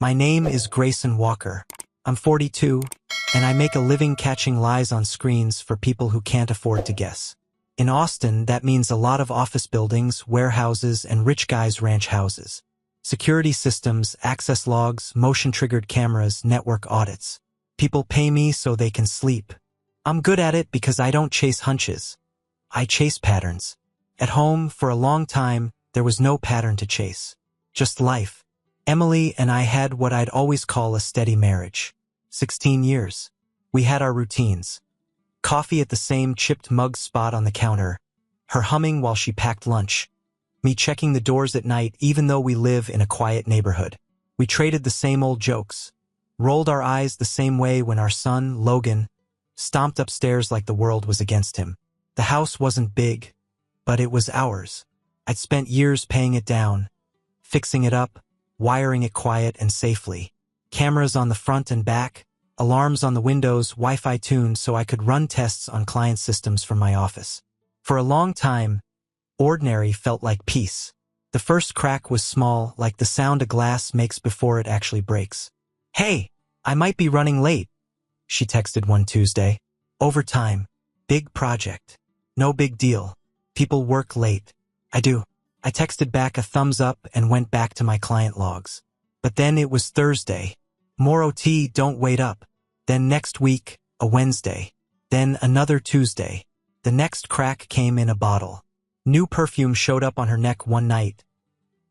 My name is Grayson Walker. I'm 42, and I make a living catching lies on screens for people who can't afford to guess. In Austin, that means a lot of office buildings, warehouses, and rich guys' ranch houses. Security systems, access logs, motion-triggered cameras, network audits. People pay me so they can sleep. I'm good at it because I don't chase hunches. I chase patterns. At home, for a long time, there was no pattern to chase. Just life. Emily and I had what I'd always call a steady marriage. 16 years. We had our routines. Coffee at the same chipped mug spot on the counter. Her humming while she packed lunch. Me checking the doors at night even though we live in a quiet neighborhood. We traded the same old jokes. Rolled our eyes the same way when our son, Logan, stomped upstairs like the world was against him. The house wasn't big, but it was ours. I'd spent years paying it down, fixing it up, wiring it quiet and safely. Cameras on the front and back, alarms on the windows, Wi-Fi tuned so I could run tests on client systems from my office. For a long time, ordinary felt like peace. The first crack was small, like the sound a glass makes before it actually breaks. "Hey, I might be running late," she texted one Tuesday. "Overtime. Big project. No big deal. People work late." "I do." I texted back a thumbs up and went back to my client logs. But then it was Thursday. More OT, don't wait up. Then next week, a Wednesday. Then another Tuesday. The next crack came in a bottle. New perfume showed up on her neck one night.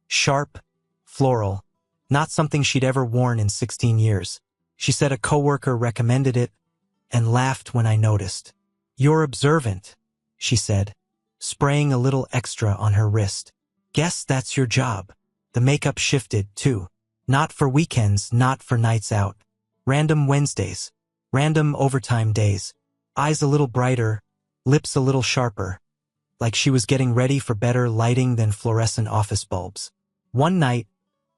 Sharp, floral, not something she'd ever worn in 16 years. She said a coworker recommended it and laughed when I noticed. "You're observant," she said, spraying a little extra on her wrist. "Guess that's your job." The makeup shifted, too. Not for weekends, not for nights out. Random Wednesdays. Random overtime days. Eyes a little brighter, lips a little sharper. Like she was getting ready for better lighting than fluorescent office bulbs. One night,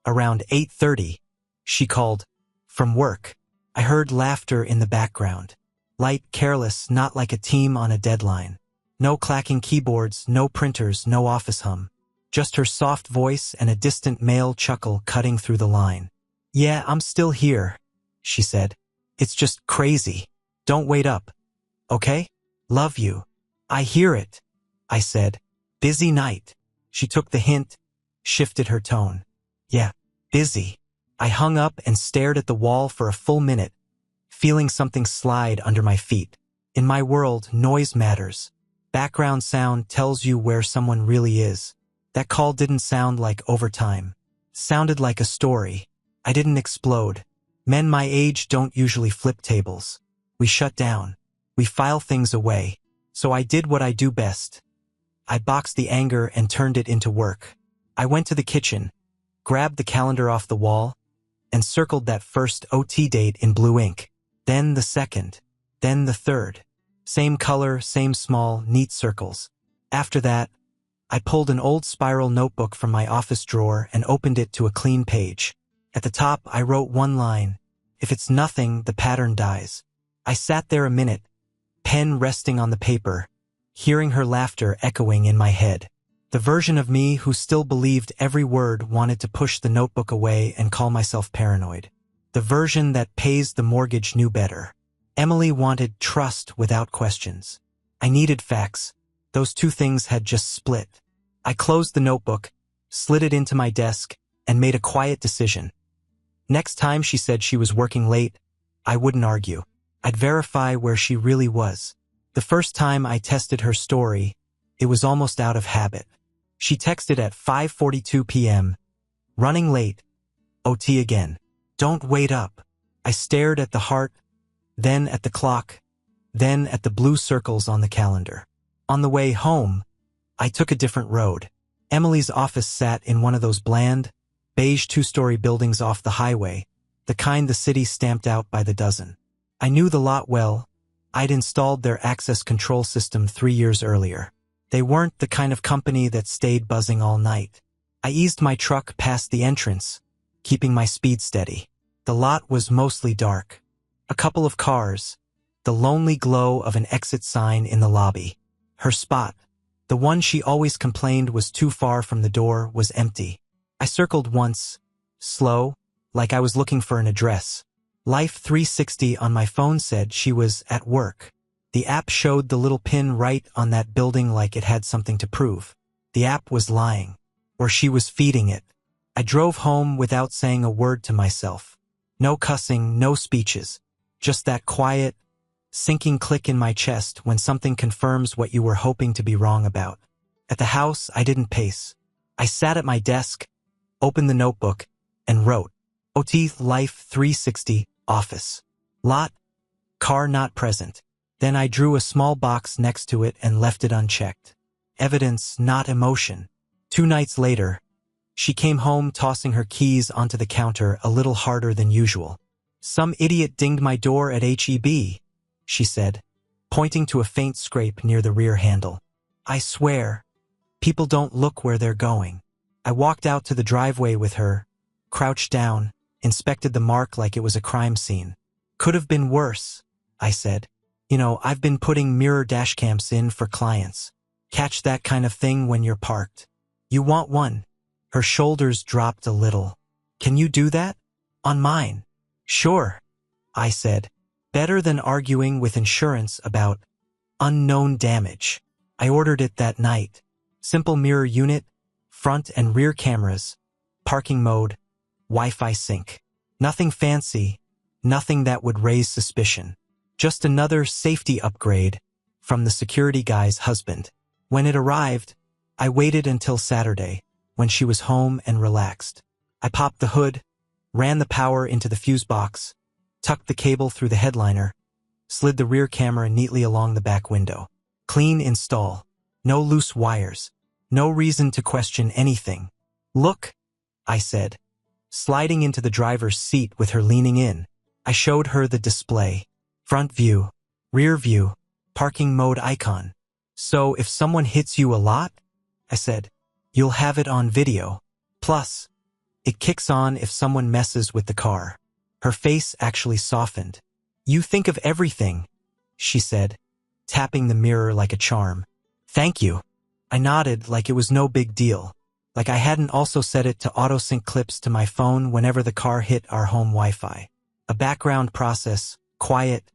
around 8:30, she called. From work. I heard laughter in the background. Light, careless, not like a team on a deadline. No clacking keyboards, no printers, no office hum. Just her soft voice and a distant male chuckle cutting through the line. "Yeah, I'm still here," she said. "It's just crazy. Don't wait up. Okay? Love you." "I hear it," I said. "Busy night." She took the hint, shifted her tone. "Yeah, busy." I hung up and stared at the wall for a full minute, feeling something slide under my feet. In my world, noise matters. Background sound tells you where someone really is. That call didn't sound like overtime. Sounded like a story. I didn't explode. Men my age don't usually flip tables. We shut down. We file things away. So I did what I do best. I boxed the anger and turned it into work. I went to the kitchen, grabbed the calendar off the wall, and circled that first OT date in blue ink. Then the second. Then the third. Same color, same small, neat circles. After that, I pulled an old spiral notebook from my office drawer and opened it to a clean page. At the top, I wrote one line. If it's nothing, the pattern dies. I sat there a minute, pen resting on the paper, hearing her laughter echoing in my head. The version of me who still believed every word wanted to push the notebook away and call myself paranoid. The version that pays the mortgage knew better. Emily wanted trust without questions. I needed facts. Those two things had just split. I closed the notebook, slid it into my desk, and made a quiet decision. Next time she said she was working late, I wouldn't argue. I'd verify where she really was. The first time I tested her story, it was almost out of habit. She texted at 5:42 p.m. Running late. OT again. Don't wait up. I stared at the heart, then at the clock, then at the blue circles on the calendar. On the way home, I took a different road. Emily's office sat in one of those bland, beige two-story buildings off the highway, the kind the city stamped out by the dozen. I knew the lot well. I'd installed their access control system 3 years earlier. They weren't the kind of company that stayed buzzing all night. I eased my truck past the entrance, keeping my speed steady. The lot was mostly dark. A couple of cars, the lonely glow of an exit sign in the lobby. Her spot, the one she always complained was too far from the door, was empty. I circled once, slow, like I was looking for an address. Life 360 on my phone said she was at work. The app showed the little pin right on that building like it had something to prove. The app was lying. Or she was feeding it. I drove home without saying a word to myself. No cussing, no speeches. Just that quiet, sinking click in my chest when something confirms what you were hoping to be wrong about. At the house, I didn't pace. I sat at my desk, opened the notebook, and wrote, OT Life 360, office. Lot, car not present. Then I drew a small box next to it and left it unchecked. Evidence, not emotion. 2 nights later, she came home tossing her keys onto the counter a little harder than usual. Some idiot dinged my door at HEB, she said, pointing to a faint scrape near the rear handle. I swear, people don't look where they're going. I walked out to the driveway with her, crouched down, inspected the mark like it was a crime scene. Could have been worse, I said. You know, I've been putting mirror dashcams in for clients. Catch that kind of thing when you're parked. You want one? Her shoulders dropped a little. Can you do that? On mine? Sure, I said. Better than arguing with insurance about unknown damage. I ordered it that night. Simple mirror unit, front and rear cameras, parking mode, Wi-Fi sync. Nothing fancy, nothing that would raise suspicion. Just another safety upgrade from the security guy's husband. When it arrived, I waited until Saturday, when she was home and relaxed. I popped the hood, ran the power into the fuse box, tucked the cable through the headliner, slid the rear camera neatly along the back window. Clean install. No loose wires. No reason to question anything. Look, I said. Sliding into the driver's seat with her leaning in, I showed her the display. Front view, rear view, parking mode icon. So if someone hits you a lot, I said, you'll have it on video. Plus, it kicks on if someone messes with the car. Her face actually softened. You think of everything, she said, tapping the mirror like a charm. Thank you. I nodded like it was no big deal, like I hadn't also set it to auto-sync clips to my phone whenever the car hit our home Wi-Fi. A background process, quiet,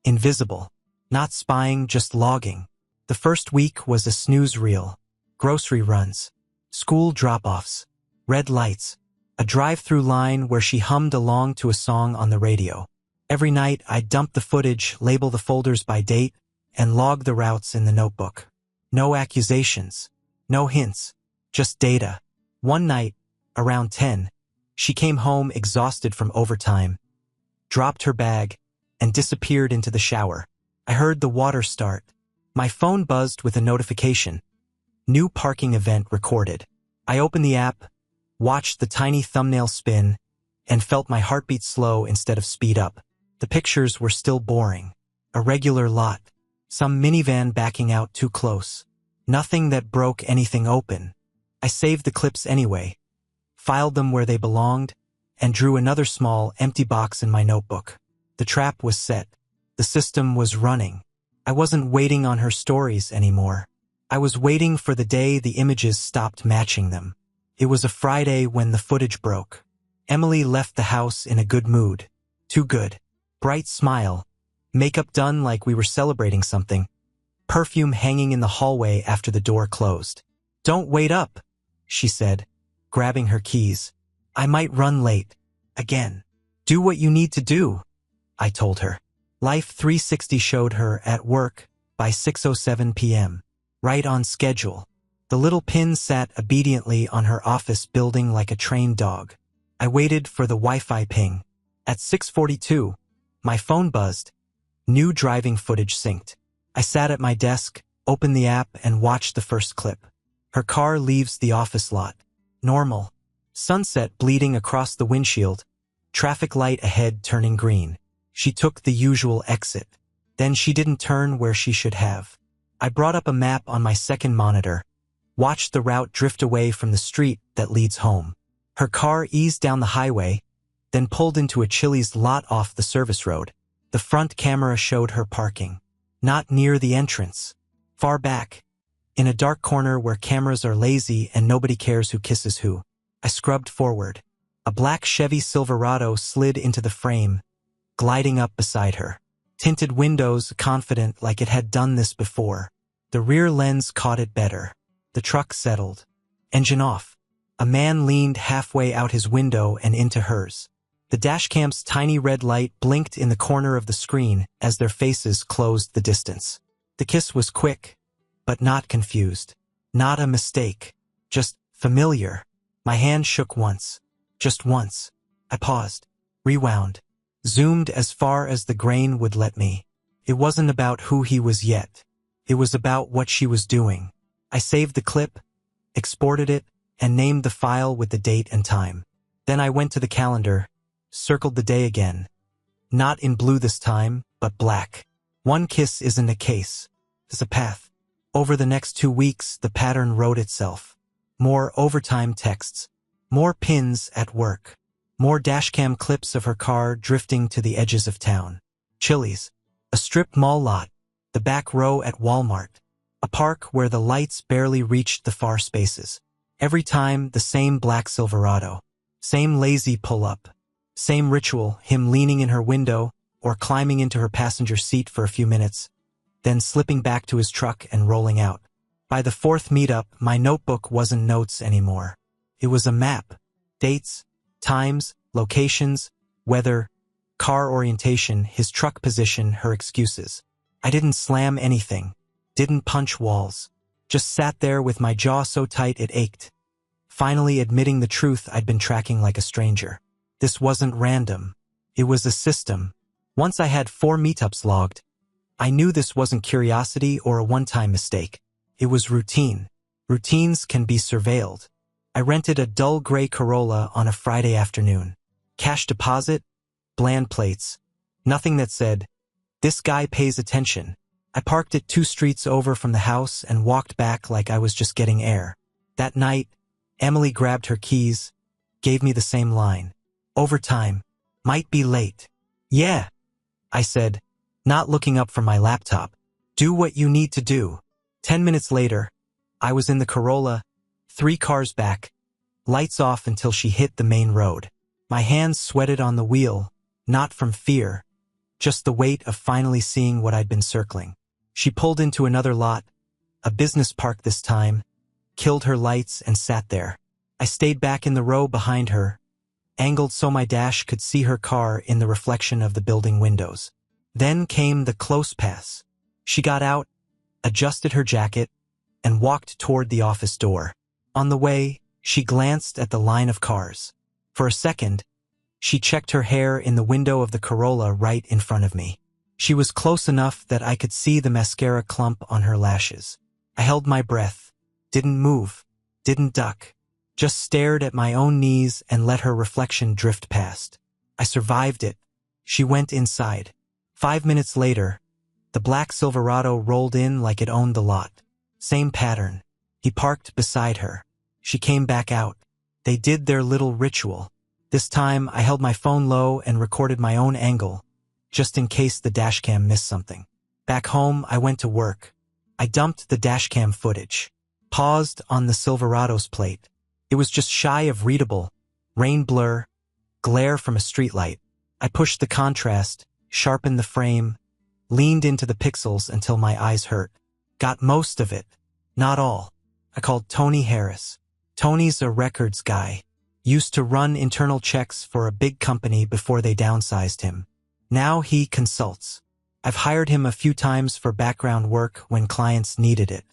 invisible, not spying, just logging. The first week was a snooze reel. Grocery runs, school drop-offs, red lights, a drive-through line where she hummed along to a song on the radio. Every night I'd dump the footage, label the folders by date, and log the routes in the notebook. No accusations, no hints, just data. One night, around 10, she came home exhausted from overtime, dropped her bag, and disappeared into the shower. I heard the water start. My phone buzzed with a notification. New parking event recorded. I opened the app, watched the tiny thumbnail spin, and felt my heartbeat slow instead of speed up. The pictures were still boring. A regular lot. Some minivan backing out too close. Nothing that broke anything open. I saved the clips anyway, filed them where they belonged, and drew another small, empty box in my notebook. The trap was set. The system was running. I wasn't waiting on her stories anymore. I was waiting for the day the images stopped matching them. It was a Friday when the footage broke. Emily left the house in a good mood. Too good. Bright smile. Makeup done like we were celebrating something. Perfume hanging in the hallway after the door closed. Don't wait up, she said, grabbing her keys. I might run late. Again. Do what you need to do, I told her. Life 360 showed her at work by 6:07 p.m. Right on schedule. The little pin sat obediently on her office building like a trained dog. I waited for the Wi-Fi ping. At 6:42, my phone buzzed. New driving footage synced. I sat at my desk, opened the app, and watched the first clip. Her car leaves the office lot. Normal. Sunset bleeding across the windshield. Traffic light ahead turning green. She took the usual exit. Then she didn't turn where she should have. I brought up a map on my second monitor, watched the route drift away from the street that leads home. Her car eased down the highway, then pulled into a Chili's lot off the service road. The front camera showed her parking. Not near the entrance. Far back. In a dark corner where cameras are lazy and nobody cares who kisses who. I scrubbed forward. A black Chevy Silverado slid into the frame, gliding up beside her. Tinted windows, confident like it had done this before. The rear lens caught it better. The truck settled. Engine off. A man leaned halfway out his window and into hers. The dashcam's tiny red light blinked in the corner of the screen as their faces closed the distance. The kiss was quick, but not confused. Not a mistake. Just familiar. My hand shook once. Just once. I paused. Rewound. Zoomed as far as the grain would let me. It wasn't about who he was yet. It was about what she was doing. I saved the clip, exported it, and named the file with the date and time. Then I went to the calendar, circled the day again. Not in blue this time, but black. One kiss isn't a case. It's a path. Over the next 2 weeks, the pattern wrote itself. More overtime texts. More pins at work. More dashcam clips of her car drifting to the edges of town. Chili's. A strip mall lot. The back row at Walmart. A park where the lights barely reached the far spaces. Every time, the same black Silverado. Same lazy pull-up. Same ritual, him leaning in her window or climbing into her passenger seat for a few minutes, then slipping back to his truck and rolling out. By the 4th meetup, my notebook wasn't notes anymore. It was a map. Dates, times, locations, weather, car orientation, his truck position, her excuses. I didn't slam anything. Didn't punch walls. Just sat there with my jaw so tight it ached. Finally admitting the truth I'd been tracking like a stranger. This wasn't random. It was a system. Once I had 4 meetups logged, I knew this wasn't curiosity or a one-time mistake. It was routine. Routines can be surveilled. I rented a dull gray Corolla on a Friday afternoon. Cash deposit, bland plates. Nothing that said, "This guy pays attention." I parked it 2 streets over from the house and walked back like I was just getting air. That night, Emily grabbed her keys, gave me the same line. "Overtime. Might be late." "Yeah," I said, not looking up from my laptop. "Do what you need to do." 10 minutes later, I was in the Corolla, 3 cars back, lights off until she hit the main road. My hands sweated on the wheel, not from fear, just the weight of finally seeing what I'd been circling. She pulled into another lot, a business park this time, killed her lights and sat there. I stayed back in the row behind her, angled so my dash could see her car in the reflection of the building windows. Then came the close pass. She got out, adjusted her jacket, and walked toward the office door. On the way, she glanced at the line of cars. For a second, she checked her hair in the window of the Corolla right in front of me. She was close enough that I could see the mascara clump on her lashes. I held my breath, didn't move, didn't duck, just stared at my own knees and let her reflection drift past. I survived it. She went inside. 5 minutes later, the black Silverado rolled in like it owned the lot. Same pattern. He parked beside her. She came back out. They did their little ritual. This time, I held my phone low and recorded my own angle, just in case the dashcam missed something. Back home, I went to work. I dumped the dashcam footage. Paused on the Silverado's plate. It was just shy of readable. Rain blur, glare from a streetlight. I pushed the contrast, sharpened the frame, leaned into the pixels until my eyes hurt. Got most of it. Not all. I called Tony Harris. Tony's a records guy. Used to run internal checks for a big company before they downsized him. Now he consults. I've hired him a few times for background work when clients needed it.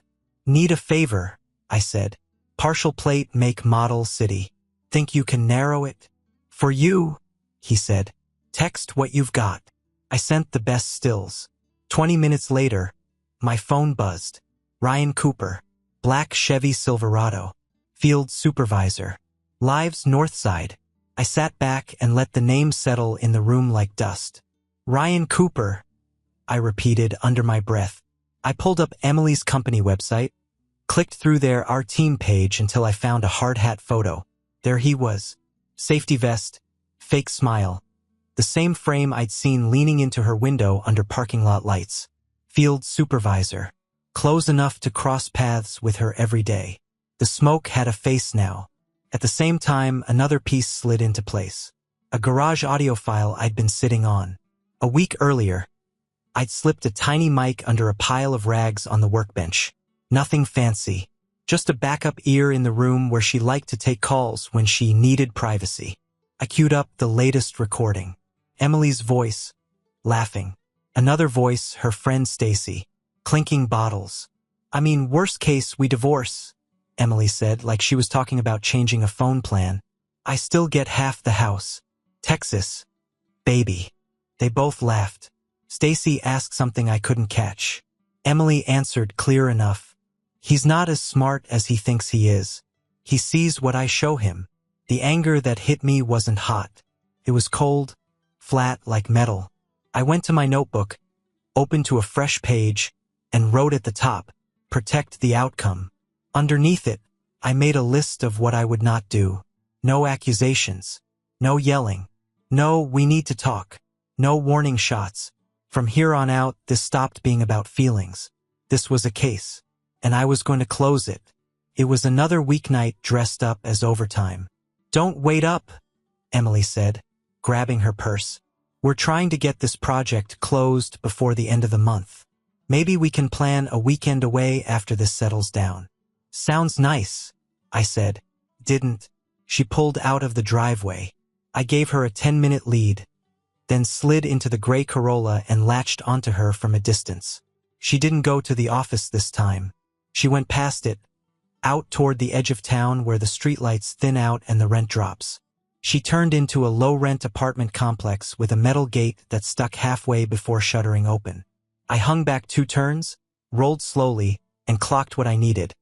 "Need a favor," I said. "Partial plate, make, model, city. Think you can narrow it?" "For you," he said. "Text what you've got." I sent the best stills. 20 minutes later, my phone buzzed. Ryan Cooper. Black Chevy Silverado. Field supervisor. Lives Northside. I sat back and let the name settle in the room like dust. "Ryan Cooper," I repeated under my breath. I pulled up Emily's company website, clicked through our team page until I found a hard hat photo. There he was. Safety vest, fake smile. The same frame I'd seen leaning into her window under parking lot lights. Field supervisor. Close enough to cross paths with her every day. The smoke had a face now. At the same time, another piece slid into place. A garage audio file I'd been sitting on. A week earlier, I'd slipped a tiny mic under a pile of rags on the workbench. Nothing fancy. Just a backup ear in the room where she liked to take calls when she needed privacy. I queued up the latest recording. Emily's voice, laughing. Another voice, her friend Stacy, clinking bottles. "I mean, worst case, we divorce," Emily said, like she was talking about changing a phone plan. "I still get half the house. Texas. Baby." They both laughed. Stacy asked something I couldn't catch. Emily answered clear enough. "He's not as smart as he thinks he is. He sees what I show him." The anger that hit me wasn't hot. It was cold, flat like metal. I went to my notebook, opened to a fresh page, and wrote at the top, "Protect the outcome." Underneath it, I made a list of what I would not do. No accusations. No yelling. No, "we need to talk." No warning shots. From here on out, this stopped being about feelings. This was a case, and I was going to close it. It was another weeknight dressed up as overtime. "Don't wait up," Emily said, grabbing her purse. "We're trying to get this project closed before the end of the month. Maybe we can plan a weekend away after this settles down." "Sounds nice," I said. "Didn't." She pulled out of the driveway. I gave her a 10-minute lead, then slid into the gray Corolla and latched onto her from a distance. She didn't go to the office this time. She went past it, out toward the edge of town where the streetlights thin out and the rent drops. She turned into a low-rent apartment complex with a metal gate that stuck halfway before shuttering open. I hung back 2 turns, rolled slowly, and clocked what I needed.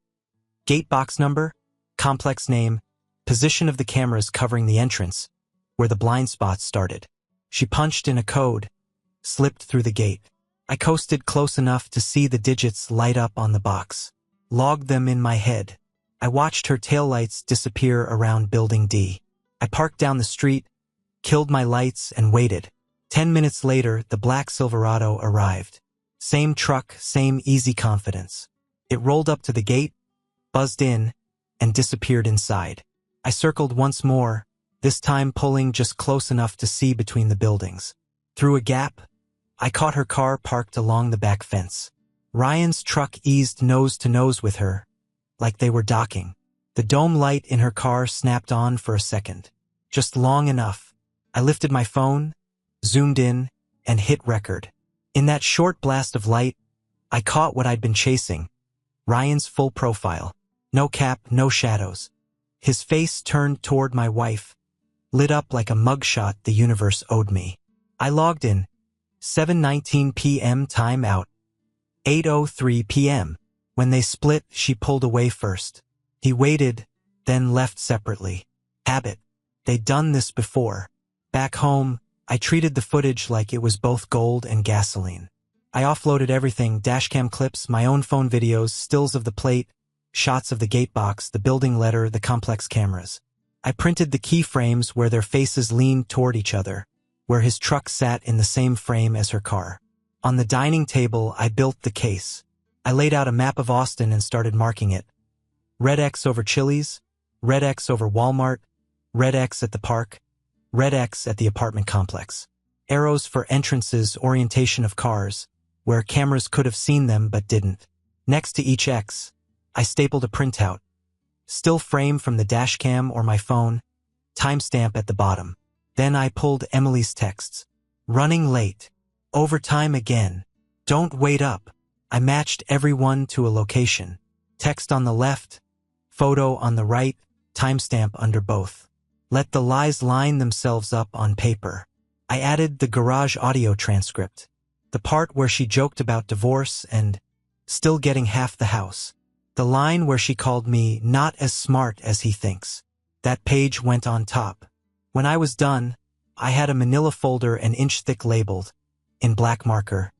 Gate box number, complex name, position of the cameras covering the entrance, where the blind spots started. She punched in a code, slipped through the gate. I coasted close enough to see the digits light up on the box. Logged them in my head. I watched her taillights disappear around Building D. I parked down the street, killed my lights, and waited. 10 minutes later, the black Silverado arrived. Same truck, same easy confidence. It rolled up to the gate, buzzed in, and disappeared inside. I circled once more, this time pulling just close enough to see between the buildings. Through a gap, I caught her car parked along the back fence. Ryan's truck eased nose to nose with her, like they were docking. The dome light in her car snapped on for a second. Just long enough. I lifted my phone, zoomed in, and hit record. In that short blast of light, I caught what I'd been chasing. Ryan's full profile. No cap, no shadows. His face turned toward my wife, lit up like a mugshot the universe owed me. I logged in. 7:19 p.m. time out. 8:03 p.m. When they split, she pulled away first. He waited, then left separately. Habit. They'd done this before. Back home, I treated the footage like it was both gold and gasoline. I offloaded everything, dashcam clips, my own phone videos, stills of the plate, shots of the gate box, the building letter, the complex cameras. I printed the keyframes where their faces leaned toward each other, where his truck sat in the same frame as her car. On the dining table, I built the case. I laid out a map of Austin and started marking it. Red X over Chili's, red X over Walmart, red X at the park, red X at the apartment complex. Arrows for entrances, orientation of cars, where cameras could have seen them but didn't. Next to each X, I stapled a printout. Still frame from the dashcam or my phone, timestamp at the bottom. Then I pulled Emily's texts. Running late. Overtime again. Don't wait up. I matched everyone to a location. Text on the left, photo on the right, timestamp under both. Let the lies line themselves up on paper. I added the garage audio transcript. The part where she joked about divorce and still getting half the house. The line where she called me not as smart as he thinks. That page went on top. When I was done, I had a manila folder an inch thick labeled, in black marker,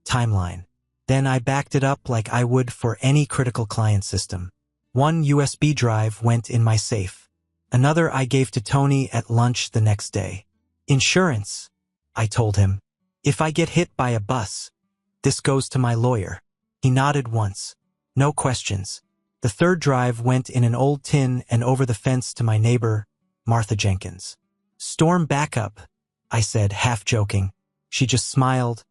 timeline. Then I backed it up like I would for any critical client system. One USB drive went in my safe. Another I gave to Tony at lunch the next day. Insurance, I told him. If I get hit by a bus, this goes to my lawyer. He nodded once. No questions. The third drive went in an old tin and over the fence to my neighbor, Martha Jenkins. "Storm backup," I said, half joking. She just smiled,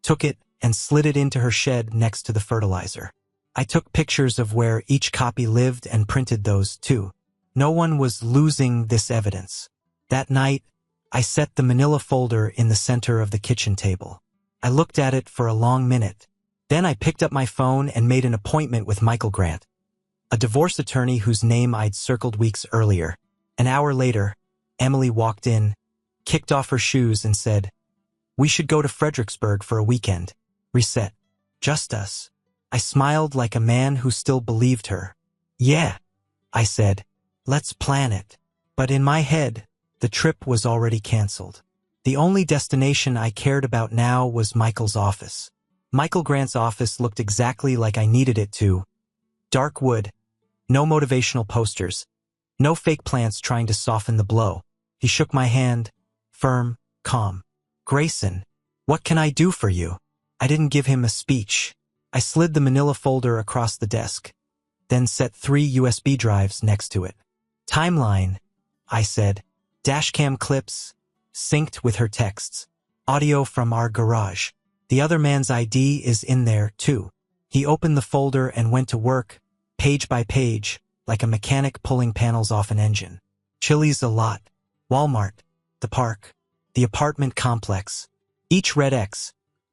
took it, and slid it into her shed next to the fertilizer. I took pictures of where each copy lived and printed those, too. No one was losing this evidence. That night, I set the manila folder in the center of the kitchen table. I looked at it for a long minute. Then I picked up my phone and made an appointment with Michael Grant, a divorce attorney whose name I'd circled weeks earlier. An hour later, Emily walked in, kicked off her shoes and said, "We should go to Fredericksburg for a weekend. Reset. Just us." I smiled like a man who still believed her. "Yeah," I said, "let's plan it." But in my head, the trip was already canceled. The only destination I cared about now was Michael's office. Michael Grant's office looked exactly like I needed it to. Dark wood, no motivational posters, no fake plants trying to soften the blow. He shook my hand, firm, calm. "Grayson, what can I do for you?" I didn't give him a speech. I slid the manila folder across the desk, then set 3 USB drives next to it. "Timeline," I said. "Dashcam clips, synced with her texts. Audio from our garage. The other man's ID is in there, too." He opened the folder and went to work, page by page, like a mechanic pulling panels off an engine. Chili's a lot. Walmart. The park. The apartment complex. Each red X.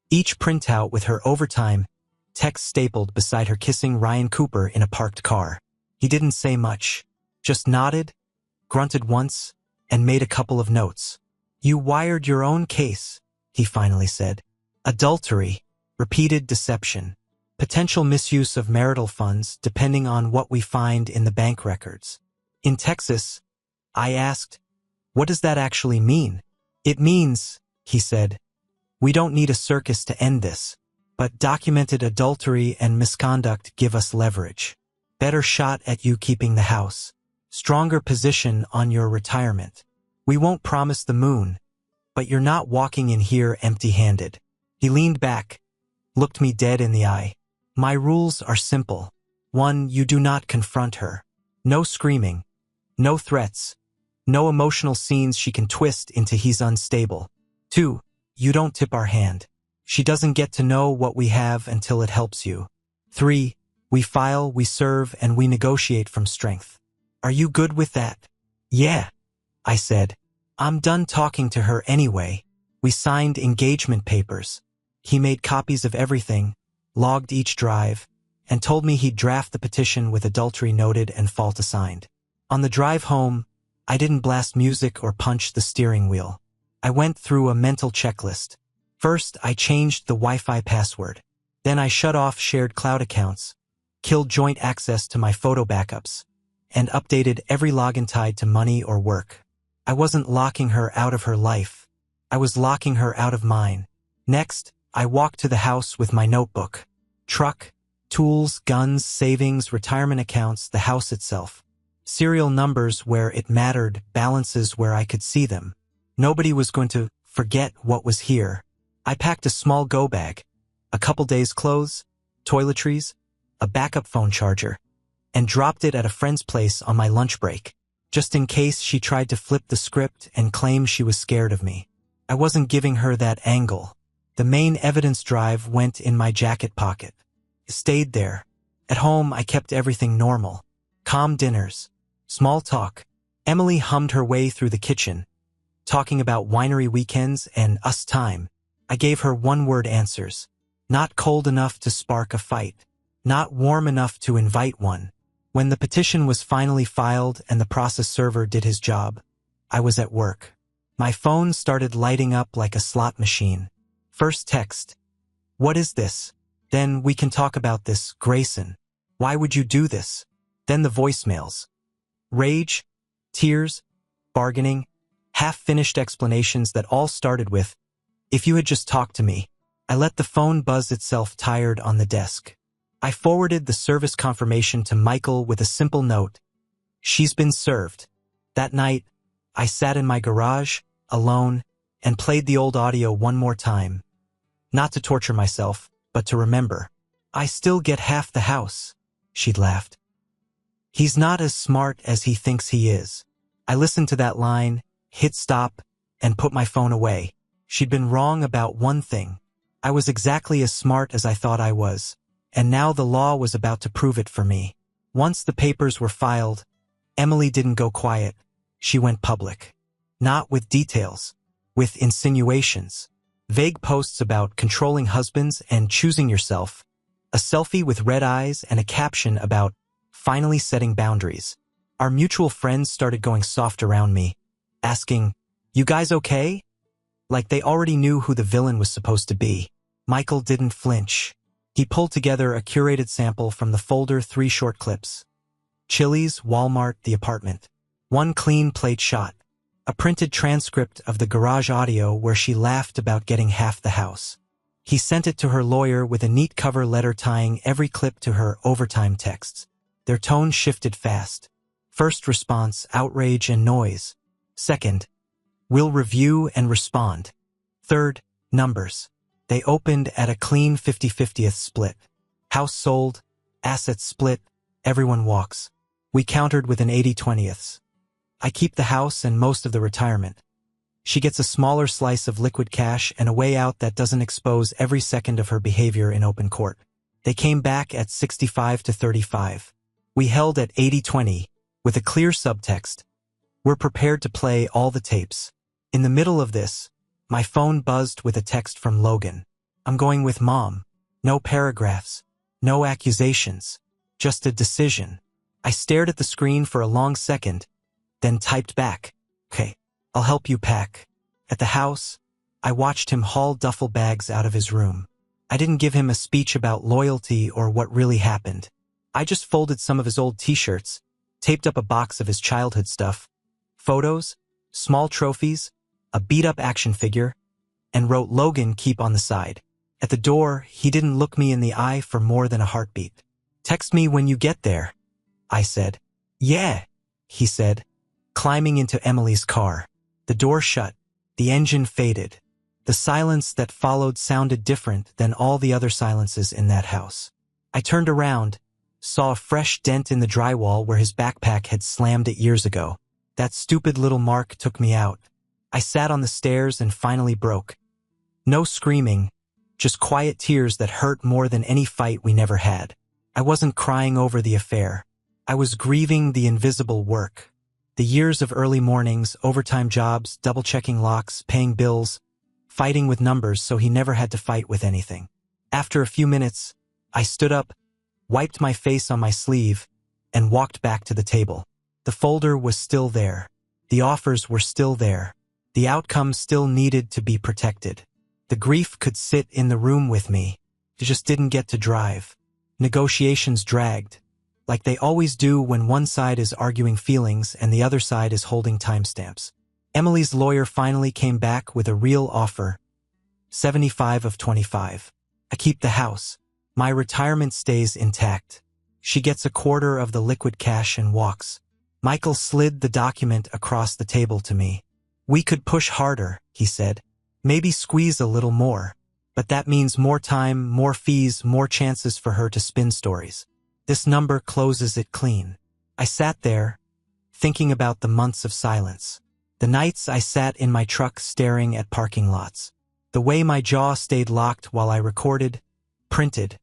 Each printout with her overtime text stapled beside her kissing Ryan Cooper in a parked car. He didn't say much. Just nodded, grunted once, and made a couple of notes. "You wired your own case," he finally said. "Adultery, repeated deception, potential misuse of marital funds depending on what we find in the bank records." "In Texas," I asked, "what does that actually mean?" "It means," he said, "we don't need a circus to end this, but documented adultery and misconduct give us leverage. Better shot at you keeping the house. Stronger position on your retirement. We won't promise the moon, but you're not walking in here empty-handed." He leaned back, looked me dead in the eye. "My rules are simple. 1, you do not confront her. No screaming. No threats. No emotional scenes she can twist into he's unstable. 2, you don't tip our hand. She doesn't get to know what we have until it helps you. 3, we file, we serve, and we negotiate from strength. Are you good with that?" "Yeah," I said. "I'm done talking to her anyway." We signed engagement papers. He made copies of everything, logged each drive, and told me he'd draft the petition with adultery noted and fault assigned. On the drive home, I didn't blast music or punch the steering wheel. I went through a mental checklist. First, I changed the Wi-Fi password. Then I shut off shared cloud accounts, killed joint access to my photo backups, and updated every login tied to money or work. I wasn't locking her out of her life. I was locking her out of mine. Next, I walked to the house with my notebook. Truck, tools, guns, savings, retirement accounts, the house itself. Serial numbers where it mattered, balances where I could see them. Nobody was going to forget what was here. I packed a small go bag, a couple days' clothes, toiletries, a backup phone charger, and dropped it at a friend's place on my lunch break, just in case she tried to flip the script and claim she was scared of me. I wasn't giving her that angle. The main evidence drive went in my jacket pocket. It stayed there. At home, I kept everything normal. Calm dinners, small talk. Emily hummed her way through the kitchen, talking about winery weekends and us time. I gave her one-word answers. Not cold enough to spark a fight. Not warm enough to invite one. When the petition was finally filed and the process server did his job, I was at work. My phone started lighting up like a slot machine. First text. "What is this?" Then, "We can talk about this, Grayson. Why would you do this?" Then the voicemails. Rage, tears, bargaining, half-finished explanations that all started with, "If you had just talked to me." I let the phone buzz itself tired on the desk. I forwarded the service confirmation to Michael with a simple note. "She's been served." That night, I sat in my garage, alone, and played the old audio one more time. Not to torture myself, but to remember. "I still get half the house," she'd laughed. He's not as smart as he thinks he is. I listened to that line, hit stop, and put my phone away. She'd been wrong about one thing. I was exactly as smart as I thought I was, and now the law was about to prove it for me. Once the papers were filed, Emily didn't go quiet. She went public. Not with details, with insinuations. Vague posts about controlling husbands and choosing yourself. A selfie with red eyes and a caption about finally setting boundaries. Our mutual friends started going soft around me, asking, "You guys okay?" Like they already knew who the villain was supposed to be. Michael didn't flinch. He pulled together a curated sample from the folder, 3 short clips. Chili's, Walmart, the apartment. 1 clean plate shot. A printed transcript of the garage audio where she laughed about getting half the house. He sent it to her lawyer with a neat cover letter tying every clip to her overtime texts. Their tone shifted fast. First response, outrage and noise. Second, we'll review and respond. Third, numbers. They opened at a clean 50-50th split. House sold, assets split, everyone walks. We countered with an 80-20ths. I keep the house and most of the retirement. She gets a smaller slice of liquid cash and a way out that doesn't expose every second of her behavior in open court. They came back at 65-35. We held at 80-20, with a clear subtext. We're prepared to play all the tapes. In the middle of this, my phone buzzed with a text from Logan. I'm going with Mom. No paragraphs. No accusations. Just a decision. I stared at the screen for a long second, then typed back. Okay, I'll help you pack. At the house, I watched him haul duffel bags out of his room. I didn't give him a speech about loyalty or what really happened. I just folded some of his old t-shirts, taped up a box of his childhood stuff, photos, small trophies, a beat-up action figure, and wrote Logan keep on the side. At the door, he didn't look me in the eye for more than a heartbeat. Text me when you get there, I said. Yeah, he said, climbing into Emily's car. The door shut. The engine faded. The silence that followed sounded different than all the other silences in that house. I turned around, saw a fresh dent in the drywall where his backpack had slammed it years ago. That stupid little mark took me out. I sat on the stairs and finally broke. No screaming, just quiet tears that hurt more than any fight we never had. I wasn't crying over the affair. I was grieving the invisible work. The years of early mornings, overtime jobs, double-checking locks, paying bills, fighting with numbers so he never had to fight with anything. After a few minutes, I stood up, wiped my face on my sleeve, and walked back to the table. The folder was still there. The offers were still there. The outcome still needed to be protected. The grief could sit in the room with me. It just didn't get to drive. Negotiations dragged, like they always do when one side is arguing feelings and the other side is holding timestamps. Emily's lawyer finally came back with a real offer. 75 of 25. I keep the house. My retirement stays intact. She gets a quarter of the liquid cash and walks. Michael slid the document across the table to me. We could push harder, he said. Maybe squeeze a little more. But that means more time, more fees, more chances for her to spin stories. This number closes it clean. I sat there, thinking about the months of silence. The nights I sat in my truck staring at parking lots. The way my jaw stayed locked while I recorded, printed,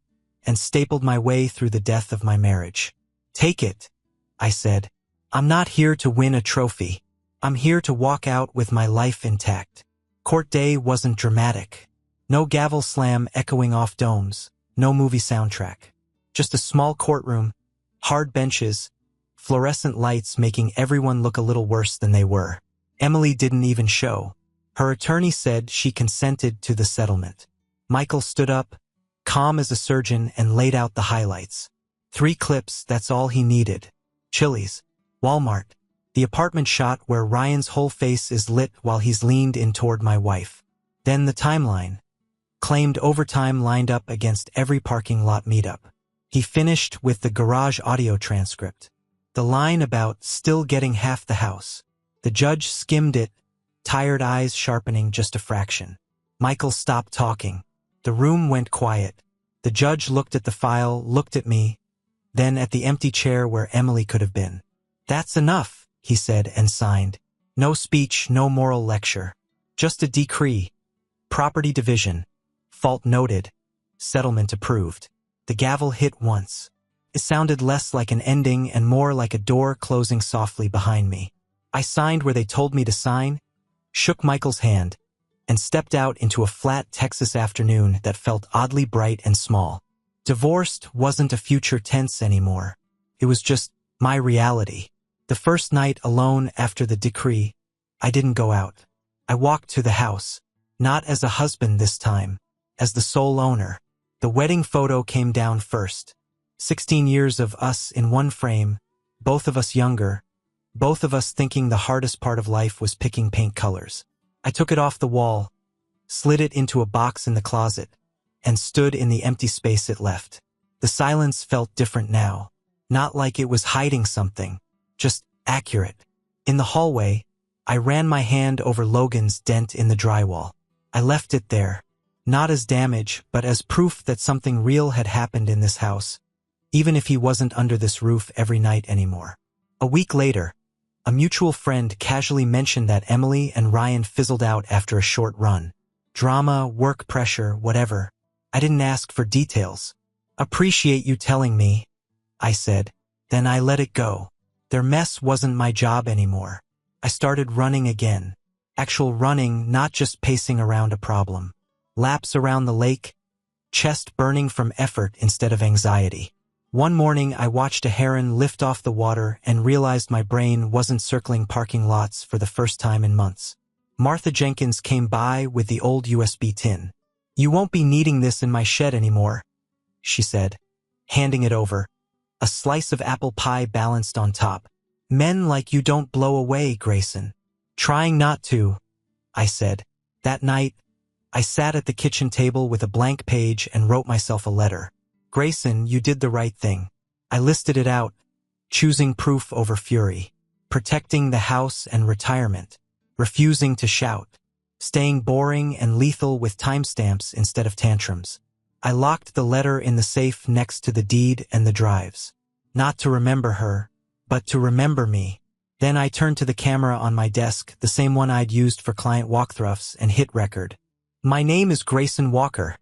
and stapled my way through the death of my marriage. Take it, I said. I'm not here to win a trophy. I'm here to walk out with my life intact. Court day wasn't dramatic. No gavel slam echoing off domes, no movie soundtrack. Just a small courtroom, hard benches, fluorescent lights making everyone look a little worse than they were. Emily didn't even show. Her attorney said she consented to the settlement. Michael stood up, calm as a surgeon, and laid out the highlights. 3 clips, that's all he needed. Chili's, Walmart, the apartment shot where Ryan's whole face is lit while he's leaned in toward my wife. Then the timeline. Claimed overtime lined up against every parking lot meetup. He finished with the garage audio transcript. The line about still getting half the house. The judge skimmed it, tired eyes sharpening just a fraction. Michael stopped talking. The room went quiet. The judge looked at the file, looked at me, then at the empty chair where Emily could have been. "That's enough," he said and signed. No speech, no moral lecture. Just a decree. Property division. Fault noted. Settlement approved. The gavel hit once. It sounded less like an ending and more like a door closing softly behind me. I signed where they told me to sign, shook Michael's hand, and stepped out into a flat Texas afternoon that felt oddly bright and small. Divorced wasn't a future tense anymore. It was just my reality. The first night alone after the decree, I didn't go out. I walked to the house, not as a husband this time, as the sole owner. The wedding photo came down first. 16 years of us in one frame, both of us younger, both of us thinking the hardest part of life was picking paint colors. I took it off the wall, slid it into a box in the closet, and stood in the empty space it left. The silence felt different now, not like it was hiding something, just accurate. In the hallway, I ran my hand over Logan's dent in the drywall. I left it there, not as damage, but as proof that something real had happened in this house, even if he wasn't under this roof every night anymore. A week later, a mutual friend casually mentioned that Emily and Ryan fizzled out after a short run. Drama, work pressure, whatever. I didn't ask for details. "Appreciate you telling me," I said. Then I let it go. Their mess wasn't my job anymore. I started running again. Actual running, not just pacing around a problem. Laps around the lake, chest burning from effort instead of anxiety. One morning I watched a heron lift off the water and realized my brain wasn't circling parking lots for the first time in months. Martha Jenkins came by with the old USB tin. "You won't be needing this in my shed anymore," she said, handing it over. A slice of apple pie balanced on top. "Men like you don't blow away, Grayson." "Trying not to," I said. That night, I sat at the kitchen table with a blank page and wrote myself a letter. "Grayson, you did the right thing." I listed it out, choosing proof over fury, protecting the house and retirement, refusing to shout, staying boring and lethal with timestamps instead of tantrums. I locked the letter in the safe next to the deed and the drives. Not to remember her, but to remember me. Then I turned to the camera on my desk, the same one I'd used for client walkthroughs, and hit record. "My name is Grayson Walker,"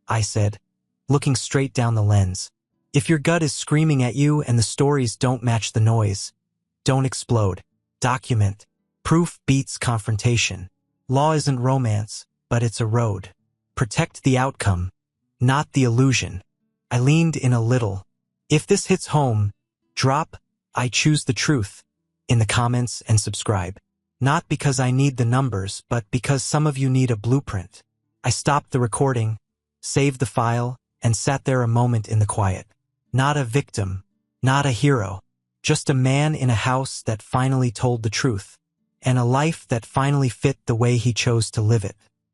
I said, looking straight down the lens. "If your gut is screaming at you and the stories don't match the noise, don't explode. Document. Proof beats confrontation. Law isn't romance, but it's a road. Protect the outcome, not the illusion." I leaned in a little. "If this hits home, drop 'I choose the truth' in the comments and subscribe. Not because I need the numbers, but because some of you need a blueprint." I stopped the recording, saved the file, and sat there a moment in the quiet. Not a victim, not a hero, just a man in a house that finally told the truth, and a life that finally fit the way he chose to live it.